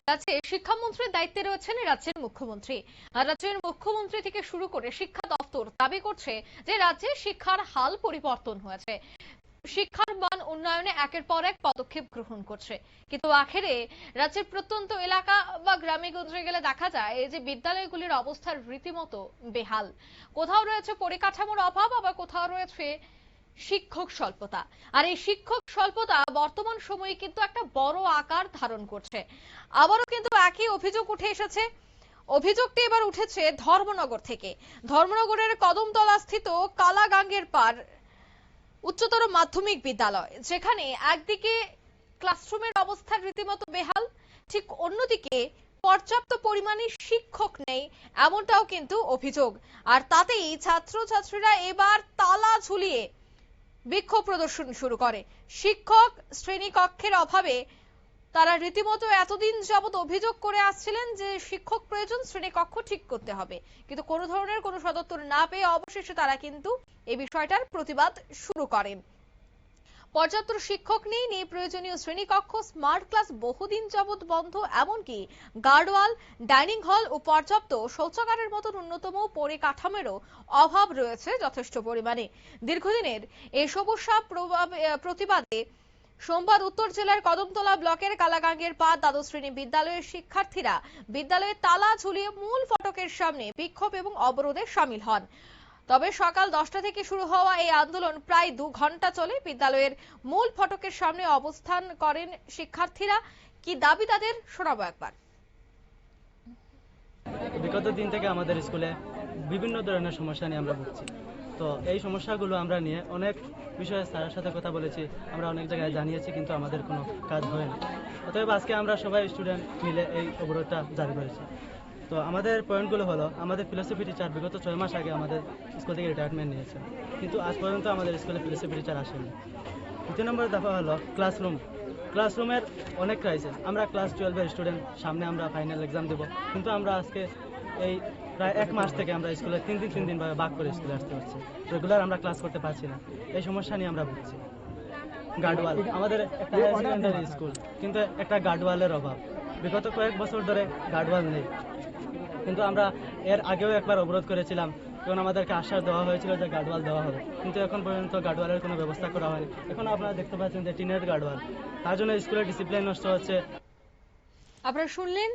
রাজ্যে শিক্ষামন্ত্রীর দায়িত্বে রয়েছেন রাজ্যের মুখ্যমন্ত্রী। আর রাজ্যের মুখ্যমন্ত্রী থেকে শুরু করে শিক্ষা দপ্তর দাবি করছে যে রাজ্যে শিক্ষার হাল পরিবর্তন হয়েছে, শিক্ষার মান উন্নয়নে একের পর এক পদক্ষেপ গ্রহণ করছে। কিন্তু আখেরে রাজ্যের প্রত্যন্ত এলাকা বা গ্রামে গঞ্জে গেলে দেখা যায় যে বিদ্যালয়গুলির অবস্থার রীতিমতো বেহাল। কোথাও রয়েছে পরিকাঠামোর অভাব, আবার কোথাও রয়েছে শিক্ষক স্বল্পতা। আর এই শিক্ষক স্বল্পতা বর্তমান সময়ে কিন্তু একটা বড় আকার ধারণ করছে। আবারও কিন্তু একই অভিযোগ উঠে এসেছে। অভিযোগটি এবার উঠেছে ধর্মনগর থেকে। ধর্মনগরের কদমতলা স্থিত কালাগাঙ্গের পার উচ্চতর মাধ্যমিক বিদ্যালয়, যেখানে একদিকে ক্লাসরুমের অবস্থা রীতিমতো বেহাল, ঠিক অন্যদিকে পর্যাপ্ত পরিমাণে শিক্ষক নেই, এমনটাও কিন্তু অভিযোগ। আর তাতেই ছাত্রছাত্রীরা এবার তালা ঝুলিয়ে বিক্ষোভ প্রদর্শন শুরু করে। শিক্ষক শ্রেণীকক্ষের অভাবে তারা রীতিমতো এতদিন যাবত অভিযোগ করে আসছিলেন যে শিক্ষক প্রয়োজন, শ্রেণীকক্ষ ঠিক করতে হবে, কিন্তু কোনো ধরনের কোনো সদুত্তর না পেয়ে অবশেষে তারা কিন্তু এই বিষয়টার প্রতিবাদ শুরু করেন। পর্যাপ্ত শিক্ষক নেই প্রয়োজনীয় শ্রেণীকক্ষ, স্মার্ট ক্লাস বহুদিন যাবত বন্ধ, এমনকি গার্ডওয়াল, ডাইনিং হল ও পর্যাপ্ত শৌচাগারের মতন অন্যতম পরিকাঠামোরও অভাব রয়েছে যথেষ্ট পরিমাণে। দীর্ঘদিনের এই সমস্যা প্রতিবাদে সোমবার উত্তর জেলার কদমতলা ব্লকের কালাগাঙ্গের পা দ্বাদশ শ্রেণী বিদ্যালয়ের শিক্ষার্থীরা বিদ্যালয়ে তালা ঝুলিয়ে মূল ফটকের সামনে বিক্ষোভ এবং অবরোধে সামিল হন। তবে সকাল 10টা থেকে শুরু হওয়া এই আন্দোলন প্রায় 2 ঘন্টা চলে। বিদ্যালয়ের মূল ফটকের সামনে অবস্থান করেন শিক্ষার্থীরা। কি দাবি তাদের, শোনাবো একবার। বিগত দিন থেকে আমাদের স্কুলে বিভিন্ন ধরনের সমস্যা নিয়ে আমরা ভুগছি। তো এই সমস্যাগুলো আমরা নিয়ে অনেক বিষয়ে স্যারের সাথে কথা বলেছি, আমরা অনেক জায়গায় জানিয়েছি, কিন্তু আমাদের কোনো কাজ হয়নি। অতএব আজকে আমরা সবাই স্টুডেন্ট মিলে এই অবরোধটা জারি করেছি। তো আমাদের পয়েন্টগুলো হলো, আমাদের ফিলোসফি টিচার বিগত 6 মাস আগে আমাদের স্কুল থেকে রিটায়ারমেন্ট নিয়েছেন, কিন্তু আজ পর্যন্ত আমাদের স্কুলে ফিলোসফি টিচার আসেনি। 2 নম্বর দফা হলো ক্লাসরুমের অনেক ক্রাইসিস। আমরা ক্লাস 12-এর স্টুডেন্ট, সামনে আমরা ফাইনাল এক্সাম দেবো, কিন্তু আমরা আজকে এই প্রায় 1 মাস থেকে আমরা স্কুলে 3 দিন ভাবে ভাগ করে স্কুলে আসতে হচ্ছে। রেগুলার আমরা ক্লাস করতে পারছি না, এই সমস্যা নিয়ে আমরা ভুগছি। গার্ডওয়াল, আমাদের একটা হায়ার সেকেন্ডারি স্কুল, কিন্তু একটা গার্ডওয়ালের অভাব। বিগত কয়েক বছর ধরে গার্ডওয়াল নেই, কিন্তু আমরা এর আগেও একবার অবরোধ করেছিলাম, তখন আমাদেরকে আশ্বাস দেওয়া হয়েছিল যে গার্ডওয়াল দেওয়া হবে, কিন্তু এখন পর্যন্ত গার্ডওয়ালের কোনো ব্যবস্থা করা হয়নি। এখন আপনারা দেখতে পাচ্ছেন যে টিনের গার্ডওয়াল, তার জন্য স্কুলের ডিসিপ্লিন নষ্ট হচ্ছে। আপনারা শুনলেন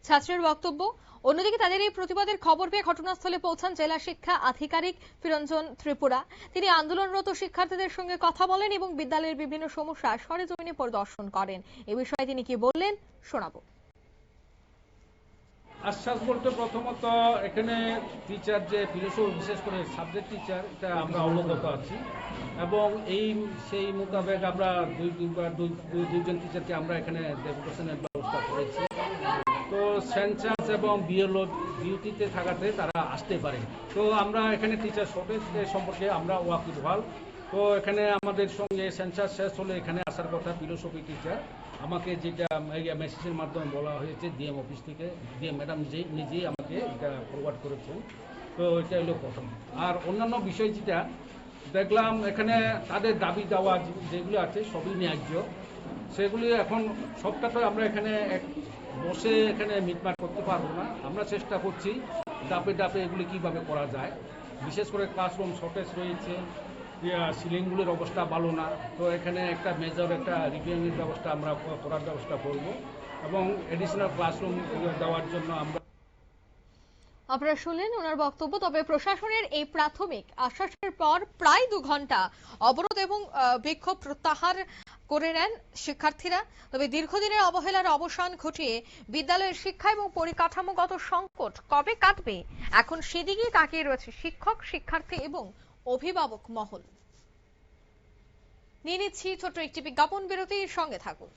ছাত্রের বক্তব্য। অন্যদিকে তাদের এই প্রতিবাদের খবর পেয়ে ঘটনাস্থলে পৌঁছান জেলা শিক্ষা আধিকারিক ফিরঞ্জন ত্রিপুরা। তিনি আন্দোলনরত শিক্ষার্থীদের সঙ্গে কথা বলেন এবং বিদ্যালয়ের বিভিন্ন সমস্যা সরেজমিনে পরিদর্শন করেন। এ বিষয়ে তিনি কি বললেন, শোনাবো। আশ্বাস বলতে প্রথমত এখানে টিচার যে ফিলোসফি, বিশেষ করে সাবজেক্ট টিচার, এটা আমরা অবগত আছি, এবং সেই মোতাবেক আমরা দুইজন টিচারকে আমরা এখানে ডেপুটেশনের ব্যবস্থা করেছি। তো সেন্সাস এবং বিএলও ডিউটিতে থাকাতে তারা আসতে পারে। তো আমরা এখানে টিচার শর্টেজ সম্পর্কে আমরা ওয়াকিবহাল। তো এখানে আমাদের সঙ্গে সেন্সাস শেষ হলে এখানে আসার কথা ফিলোসফি টিচার, আমাকে যেটা মেসেজের মাধ্যমে বলা হয়েছে ডিএম অফিস থেকে, ডিএম ম্যাডাম নিজেই আমাকে এটা ফরওয়ার্ড করেছেন। তো এটা হলো প্রথম। আর অন্যান্য বিষয় যেটা দেখলাম, এখানে তাদের দাবি দেওয়া যেগুলো আছে সবই ন্যায্য। সেগুলি এখন সবটা তো আমরা এখানে বসে এখানে মিটমাট করতে পারবো না। আমরা চেষ্টা করছি ধাপে ধাপে এগুলি কীভাবে করা যায়। বিশেষ করে ক্লাসরুম শর্টেজ রয়েছে, সিলিংগুলির অবস্থা ভালো না। তো এখানে একটা মেজর একটা রিপেয়ারিংয়ের ব্যবস্থা আমরা করার ব্যবস্থা করব, এবং এডিশনাল ক্লাসরুম দেওয়ার জন্য আমরা। আপনারা শুনলেন ওনার বক্তব্য। তবে প্রশাসনের এই প্রাথমিক আশ্বাসের পর প্রায় 2 ঘন্টা অবরোধ এবং বিক্ষোভ প্রত্যাহার করে নেন শিক্ষার্থীরা। তবে দীর্ঘদিনের অবহেলার অবসান ঘটিয়ে বিদ্যালয়ের শিক্ষা এবং পরিকাঠামোগত সংকট কবে কাটবে, এখন সেদিকেই তাকিয়ে রয়েছে শিক্ষক, শিক্ষার্থী এবং অভিভাবক মহল। নিয়ে নিচ্ছি ছোট্ট একটি বিজ্ঞাপন বিরতির সঙ্গে থাকুন।